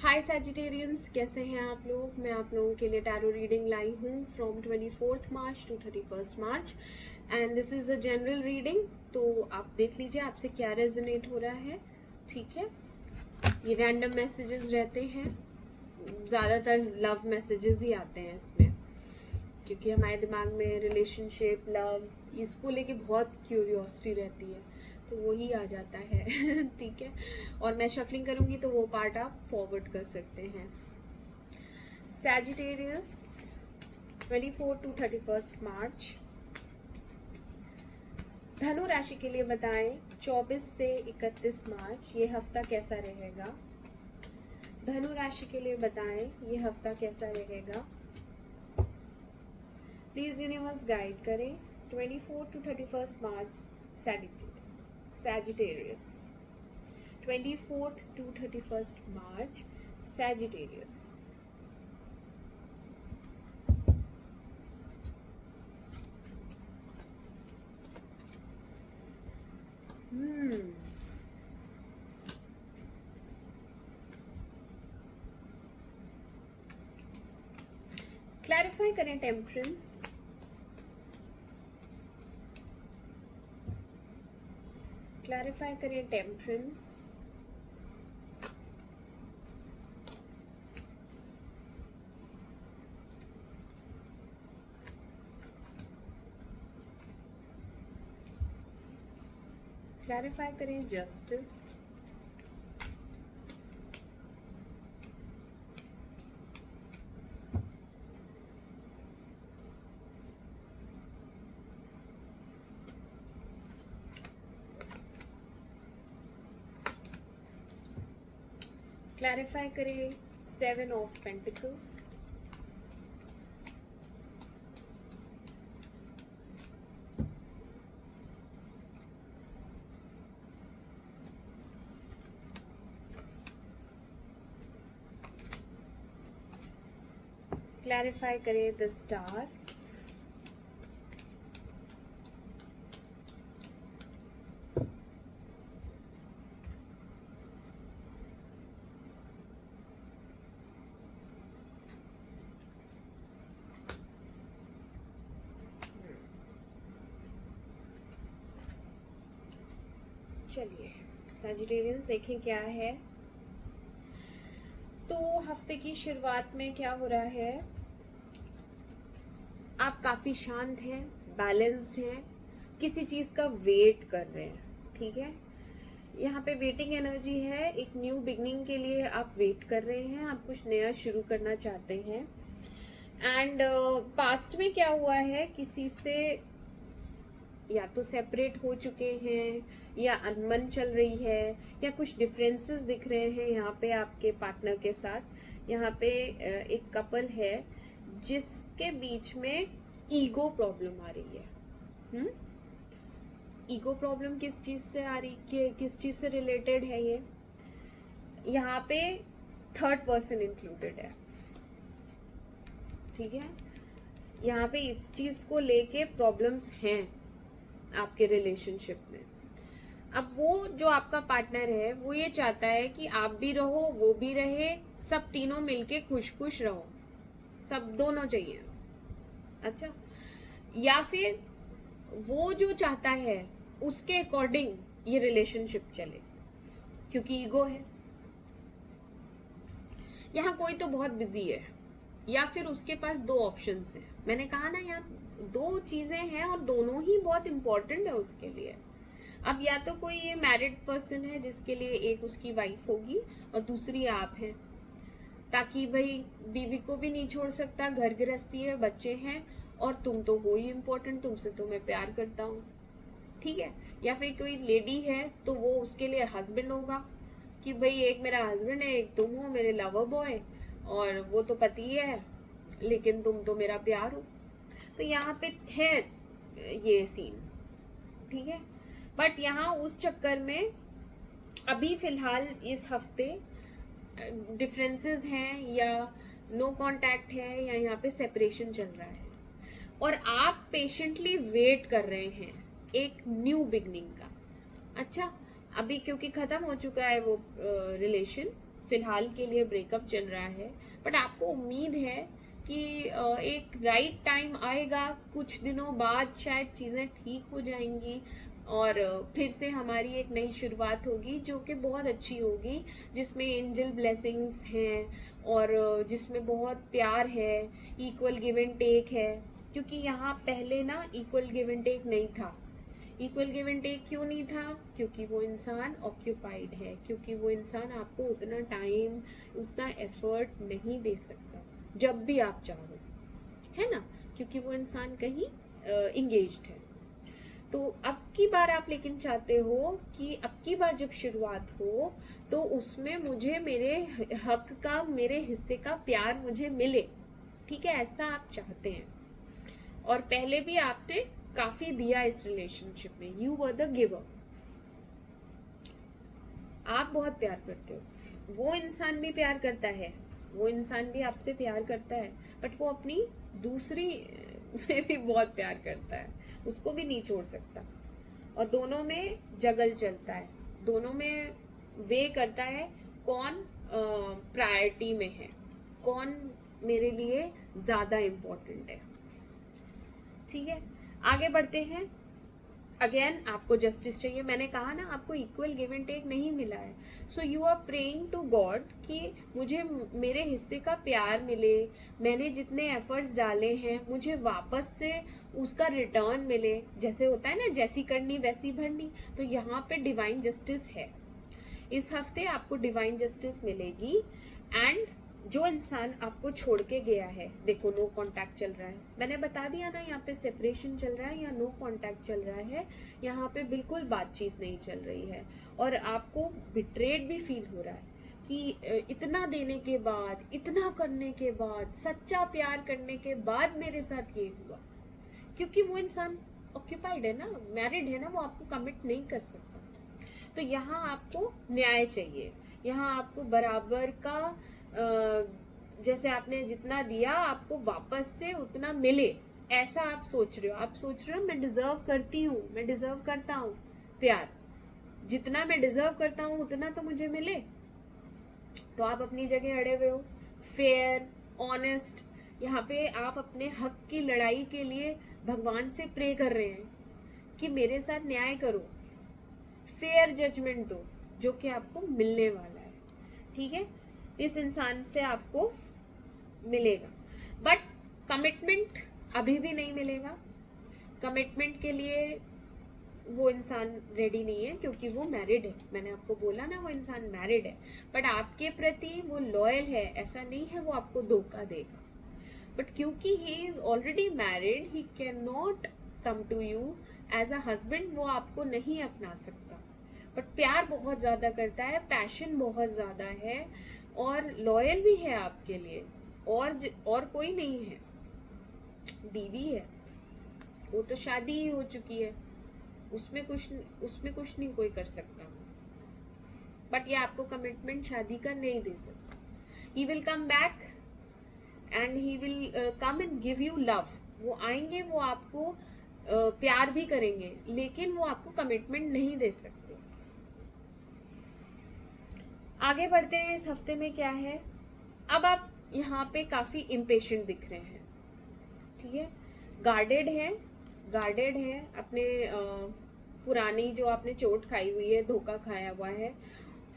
हाय Sagittarians, कैसे हैं आप लोग। मैं आप लोगों के लिए टैरो रीडिंग लाई हूँ from 24th March two 31st March and this is a general reading. तो आप देख लीजिए आपसे क्या रेजोनेट हो रहा है। ठीक है, ये रैंडम मैसेजेस रहते हैं, ज़्यादातर लव मैसेजेस ही आते हैं इसमें, क्योंकि हमारे दिमाग में रिलेशनशिप, लव, इसको लेके बहुत क्यूरियोसिटी रहती है, तो वही आ जाता है। ठीक है, और मैं शफलिंग करूँगी तो वो पार्ट आप फॉरवर्ड कर सकते हैं। सैजिटेरियस 24 टू 31st मार्च, धनु राशि के लिए बताएं 24 से 31 मार्च ये हफ्ता कैसा रहेगा। धनु राशि के लिए बताएं ये हफ्ता कैसा रहेगा। प्लीज यूनिवर्स गाइड करें 24 to 31st March Sagittarius. 24th to 31st March Sagittarius. Clarify करें टेम्परेंस। क्लैरिफाई करें टेम्परेंस। क्लैरिफाई करें जस्टिस। क्लैरिफाई करें 7 ऑफ पेंटिकल्स। क्लैरिफाई करें द स्टार। चलिए सैजिटेरियंस देखें क्या है। तो हफ्ते की शुरुआत में क्या हो रहा है, आप काफी शांत हैं, बैलेंस्ड हैं, किसी चीज का वेट कर रहे हैं। ठीक है, यहाँ पे वेटिंग एनर्जी है, एक न्यू बिगनिंग के लिए आप वेट कर रहे हैं, आप कुछ नया शुरू करना चाहते हैं। एंड पास्ट में क्या हुआ है, किसी से या तो सेपरेट हो चुके हैं या अनबन चल रही है या कुछ डिफरेंसेस दिख रहे हैं यहाँ पे आपके पार्टनर के साथ। यहाँ पे एक कपल है जिसके बीच में ईगो प्रॉब्लम आ रही है। ईगो प्रॉब्लम किस चीज से आ रही, किस चीज से रिलेटेड है ये, यहाँ पे थर्ड पर्सन इंक्लूडेड है। ठीक है, यहाँ पे इस चीज को लेके प्रॉब्लम्स हैं आपके रिलेशनशिप में। अब वो जो आपका पार्टनर है वो ये चाहता है कि आप भी रहो, वो भी रहे, सब तीनों मिलके खुश खुश रहो, सब दोनों चाहिए। अच्छा, या फिर वो जो चाहता है उसके अकॉर्डिंग ये रिलेशनशिप चले, क्योंकि ईगो है। यहाँ कोई तो बहुत बिजी है या फिर उसके पास दो ऑप्शंस हैं। मैंने कहा ना, यहाँ दो चीजें हैं और दोनों ही बहुत इंपॉर्टेंट है उसके लिए। अब या तो कोई ये मैरिड पर्सन है जिसके लिए एक उसकी वाइफ होगी और दूसरी आप हैं, ताकि भाई बीवी को भी नहीं छोड़ सकता, घर गृहस्थी है, बच्चे हैं, और तुम तो हो ही इम्पोर्टेंट, तुमसे तो मैं प्यार करता हूँ। ठीक है, या फिर कोई लेडी है तो वो उसके लिए हस्बैंड होगा कि भाई एक मेरा हस्बैंड है, एक तुम हो मेरे लवर बॉय, और वो तो पति है लेकिन तुम तो मेरा प्यार हो। तो यहाँ पे है ये सीन। ठीक है, बट यहाँ उस चक्कर में अभी फिलहाल इस हफ्ते डिफरेंसेस हैं या नो कांटेक्ट है या यहाँ पे सेपरेशन चल रहा है, और आप पेशेंटली वेट कर रहे हैं एक न्यू बिगनिंग का। अच्छा, अभी क्योंकि खत्म हो चुका है वो रिलेशन, फिलहाल के लिए ब्रेकअप चल रहा है, बट आपको उम्मीद है कि एक राइट टाइम आएगा, कुछ दिनों बाद शायद चीज़ें ठीक हो जाएंगी और फिर से हमारी एक नई शुरुआत होगी जो कि बहुत अच्छी होगी, जिसमें एंजल ब्लेसिंग्स हैं और जिसमें बहुत प्यार है, इक्वल गिव एंड टेक है। क्योंकि यहाँ पहले ना इक्वल गिव एंड टेक नहीं था। इक्वल गिव एंड टेक क्यों नहीं था? क्योंकि वो इंसान ऑक्यूपाइड है, क्योंकि वो इंसान आपको उतना टाइम, उतना एफर्ट नहीं दे सकता जब भी आप चाहो, है ना, क्योंकि वो इंसान कहीं इंगेज्ड है। तो अब की बार आप लेकिन चाहते हो कि अब की बार जब शुरुआत हो तो उसमें मुझे मेरे हक का, मेरे हिस्से का प्यार मुझे मिले, ठीक है, ऐसा आप चाहते हैं। और पहले भी आपने काफी दिया इस रिलेशनशिप में, यू वर द गिवर, आप बहुत प्यार करते हो, वो इंसान भी प्यार करता है, वो इंसान भी आपसे प्यार करता है, बट वो अपनी दूसरी से भी बहुत प्यार करता है, उसको भी नहीं छोड़ सकता। और दोनों में जगल चलता है, दोनों में वे करता है कौन प्रायोरिटी में है, कौन मेरे लिए ज्यादा इम्पोर्टेंट है। ठीक है, आगे बढ़ते हैं। अगेन आपको जस्टिस चाहिए, मैंने कहा ना आपको इक्वल गिव एंड टेक नहीं मिला है, so you are praying to God कि मुझे मेरे हिस्से का प्यार मिले, मैंने जितने एफर्ट्स डाले हैं मुझे वापस से उसका रिटर्न मिले, जैसे होता है ना जैसी करनी वैसी भरनी। तो यहाँ पे डिवाइन जस्टिस है, इस हफ्ते आपको डिवाइन जस्टिस मिलेगी। एंड जो इंसान आपको छोड़ के गया है, देखो नो कांटेक्ट चल रहा है, मैंने बता दिया ना, यहाँ पे सेपरेशन चल रहा है या नो कांटेक्ट चल रहा है, यहाँ पे बिल्कुल बातचीत नहीं चल रही है और आपको बिट्रेड भी फील हो रहा है कि इतना देने के बाद, इतना करने के बाद, सच्चा प्यार करने के बाद मेरे साथ ये हुआ। क्योंकि वो इंसान ऑक्यूपाइड है ना, मैरिड है ना, वो आपको कमिट नहीं कर सकता। तो यहाँ आपको न्याय चाहिए, यहाँ आपको बराबर का जैसे आपने जितना दिया आपको वापस से उतना मिले, ऐसा आप सोच रहे हो। आप सोच रहे हो मैं डिजर्व करती हूँ, मैं डिजर्व करता हूँ प्यार, जितना मैं डिजर्व करता हूँ उतना तो मुझे मिले। तो आप अपनी जगह अड़े हुए हो, फेयर, ऑनेस्ट, यहाँ पे आप अपने हक की लड़ाई के लिए भगवान से प्रे कर रहे हैं कि मेरे साथ न्याय करो, फेयर जजमेंट दो, जो कि आपको मिलने वाला है। ठीक है, इस इंसान से आपको मिलेगा, बट कमिटमेंट अभी भी नहीं मिलेगा। कमिटमेंट के लिए वो इंसान रेडी नहीं है क्योंकि वो मैरिड है, मैंने आपको बोला ना वो इंसान मैरिड है, बट आपके प्रति वो लॉयल है, ऐसा नहीं है वो आपको धोखा देगा। बट क्योंकि he is already married, he can not come to you as a husband, वो आपको नहीं अपना सकता, बट प्यार बहुत ज्यादा करता है, पैशन बहुत ज्यादा है और लॉयल भी है आपके लिए। और कोई नहीं है, बीवी है, वो तो शादी ही हो चुकी है, उसमें कुछ नहीं कोई कर सकता, बट ये आपको कमिटमेंट शादी का नहीं दे सकता। He will come back and he will come and give you love, वो आएंगे, वो आपको प्यार भी करेंगे, लेकिन वो आपको कमिटमेंट नहीं दे सकते। आगे बढ़ते हैं, इस हफ्ते में क्या है। अब आप यहाँ पे काफी इम्पेशेंट दिख रहे हैं, ठीक है, गार्डेड है अपने पुरानी जो आपने चोट खाई हुई है, धोखा खाया हुआ है,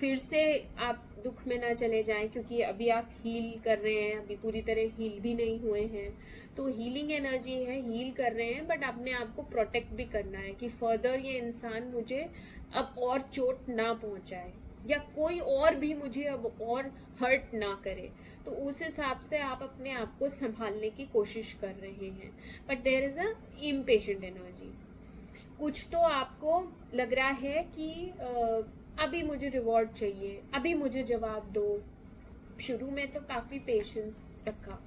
फिर से आप दुख में ना चले जाएं, क्योंकि अभी आप हील कर रहे हैं, अभी पूरी तरह हील भी नहीं हुए हैं, तो हीलिंग एनर्जी है, हील कर रहे हैं, बट अपने आप को प्रोटेक्ट भी करना है कि फर्दर ये इंसान मुझे अब और चोट ना पहुंचाए या कोई और भी मुझे अब और हर्ट ना करे। तो उस हिसाब से आप अपने आप को संभालने की कोशिश कर रहे हैं, but there is an impatient energy. कुछ तो आपको लग रहा है कि अभी मुझे रिवॉर्ड चाहिए, अभी मुझे जवाब दो। शुरू में तो काफी पेशेंस रखा,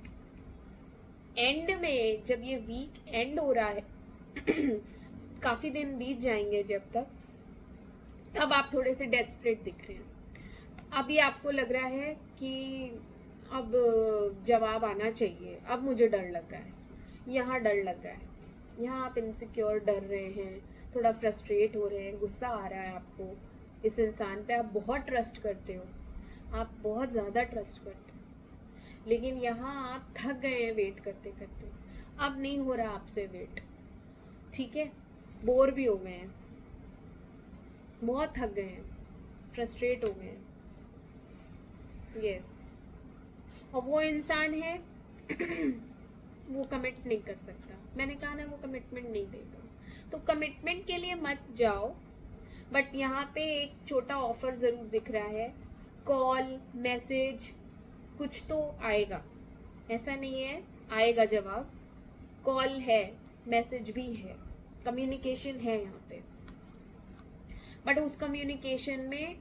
एंड में जब ये वीक एंड हो रहा है काफी दिन बीत जाएंगे जब तक, तब आप थोड़े से डेस्परेट दिख रहे हैं। अभी आपको लग रहा है कि अब जवाब आना चाहिए, अब मुझे डर लग रहा है, यहाँ डर लग रहा है, यहाँ आप इनसिक्योर डर रहे हैं, थोड़ा फ्रस्ट्रेट हो रहे हैं, गुस्सा आ रहा है आपको, इस इंसान पे आप बहुत ट्रस्ट करते हो, आप बहुत ज़्यादा ट्रस्ट करते हैं, लेकिन यहाँ आप थक गए हैं वेट करते करते, अब नहीं हो रहा आपसे वेट, ठीक है, बोर भी हो गए हैं, बहुत थक गए हैं, फ्रस्ट्रेट हो गए हैं, यस। और वो इंसान है वो कमिट नहीं कर सकता, मैंने कहा ना वो कमिटमेंट नहीं देगा, तो कमिटमेंट के लिए मत जाओ। बट यहाँ पे एक छोटा ऑफर जरूर दिख रहा है, कॉल मैसेज कुछ तो आएगा, ऐसा नहीं है, आएगा जवाब, कॉल है, मैसेज भी है, कम्युनिकेशन है यहाँ पे। बट उस कम्युनिकेशन में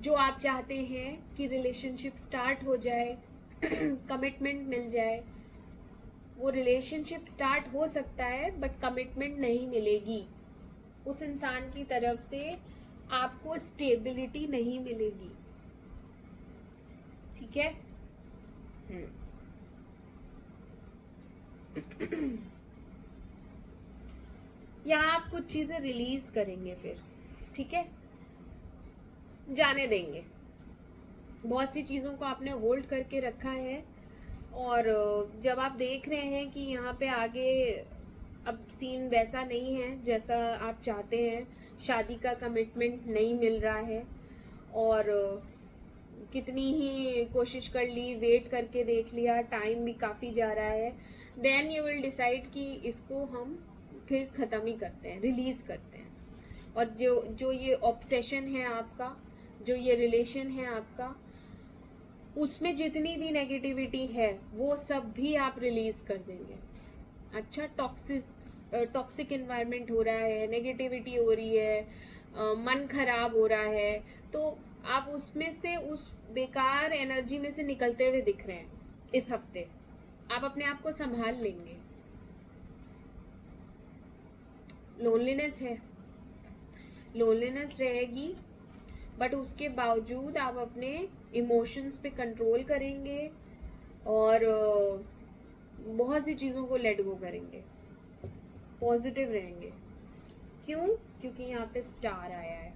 जो आप चाहते हैं कि रिलेशनशिप स्टार्ट हो जाए, कमिटमेंट मिल जाए, वो रिलेशनशिप स्टार्ट हो सकता है बट कमिटमेंट नहीं मिलेगी, उस इंसान की तरफ से आपको स्टेबिलिटी नहीं मिलेगी, ठीक है। यहाँ आप कुछ चीजें रिलीज करेंगे फिर, ठीक है, जाने देंगे, बहुत सी चीजों को आपने होल्ड करके रखा है, और जब आप देख रहे हैं कि यहाँ पे आगे अब सीन वैसा नहीं है जैसा आप चाहते हैं, शादी का कमिटमेंट नहीं मिल रहा है, और कितनी ही कोशिश कर ली, वेट करके देख लिया, टाइम भी काफ़ी जा रहा है, देन यू विल डिसाइड कि इसको हम फिर ख़त्म ही करते हैं, रिलीज़ करते हैं। और जो ये ऑब्सेशन है आपका, जो ये रिलेशन है आपका, उसमें जितनी भी नेगेटिविटी है वो सब भी आप रिलीज कर देंगे। अच्छा, टॉक्सिक एनवायरनमेंट हो रहा है, नेगेटिविटी हो रही है, मन खराब हो रहा है, तो आप उसमें से, उस बेकार एनर्जी में से निकलते हुए दिख रहे हैं इस हफ्ते, आप अपने आप को संभाल लेंगे। लोनलीनेस है, लोनलीनेस रहेगी, बट उसके बावजूद आप अपने इमोशंस पे कंट्रोल करेंगे और बहुत सी चीज़ों को लेट गो करेंगे, पॉजिटिव रहेंगे। क्यों? क्योंकि यहाँ पे स्टार आया है,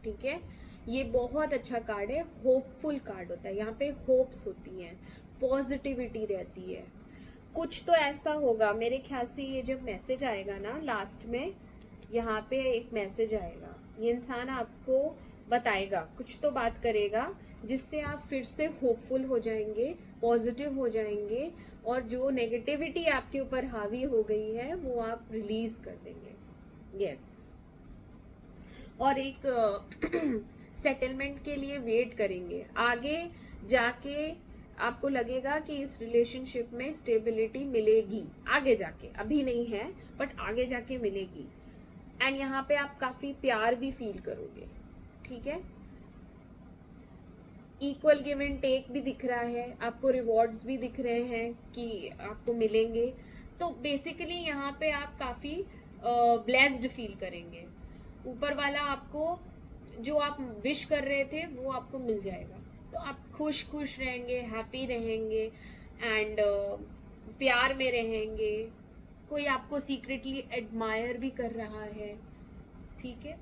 ठीक है, ये बहुत अच्छा कार्ड है, होपफुल कार्ड होता है, यहाँ पे होप्स होती हैं, पॉजिटिविटी रहती है। कुछ तो ऐसा होगा, मेरे ख्याल से ये जब मैसेज आएगा ना लास्ट में, यहाँ पे एक मैसेज आएगा, ये इंसान आपको बताएगा, कुछ तो बात करेगा जिससे आप फिर से होपफुल हो जाएंगे, पॉजिटिव हो जाएंगे, और जो नेगेटिविटी आपके ऊपर हावी हो गई है वो आप रिलीज कर देंगे, यस। और एक सेटलमेंट के लिए वेट करेंगे, आगे जाके आपको लगेगा कि इस रिलेशनशिप में स्टेबिलिटी मिलेगी, आगे जाके, अभी नहीं है बट आगे जाके मिलेगी। एंड यहाँ पे आप काफी प्यार भी फील करोगे, ठीक है, इक्वल गिव एंड टेक भी दिख रहा है, आपको रिवॉर्ड्स भी दिख रहे हैं कि आपको मिलेंगे, तो बेसिकली यहाँ पे आप काफी ब्लेस्ड फील करेंगे, ऊपर वाला आपको जो आप विश कर रहे थे वो आपको मिल जाएगा, तो आप खुश खुश रहेंगे, हैप्पी रहेंगे, एंड प्यार में रहेंगे, कोई आपको सीक्रेटली एडमायर भी कर रहा है, ठीक है,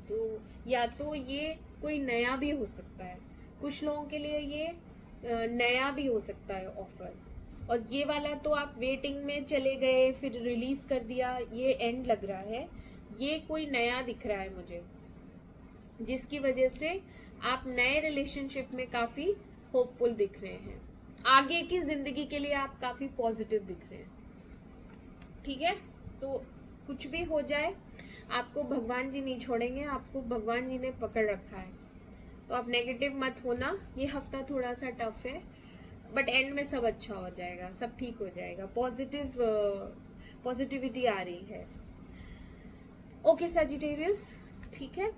तो या तो ये कोई नया भी हो सकता है, कुछ लोगों के लिए ये नया भी हो सकता है ऑफर, और ये वाला तो आप वेटिंग में चले गए फिर रिलीज कर दिया, ये एंड लग रहा है, ये कोई नया दिख रहा है मुझे, जिसकी वजह से आप नए रिलेशनशिप में काफी होपफुल दिख रहे हैं, आगे की जिंदगी के लिए आप काफी पॉजिटिव दिख रहे हैं, ठीक है। तो कुछ भी हो जाए आपको भगवान जी नहीं छोड़ेंगे, आपको भगवान जी ने पकड़ रखा है, तो आप नेगेटिव मत होना, ये हफ्ता थोड़ा सा टफ है बट एंड में सब अच्छा हो जाएगा, सब ठीक हो जाएगा, पॉजिटिविटी आ रही है। ओके सजिटेरियस, ठीक है,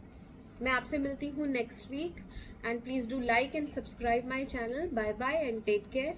मैं आपसे मिलती हूँ next week, and please do like and subscribe my channel. Bye bye and take care.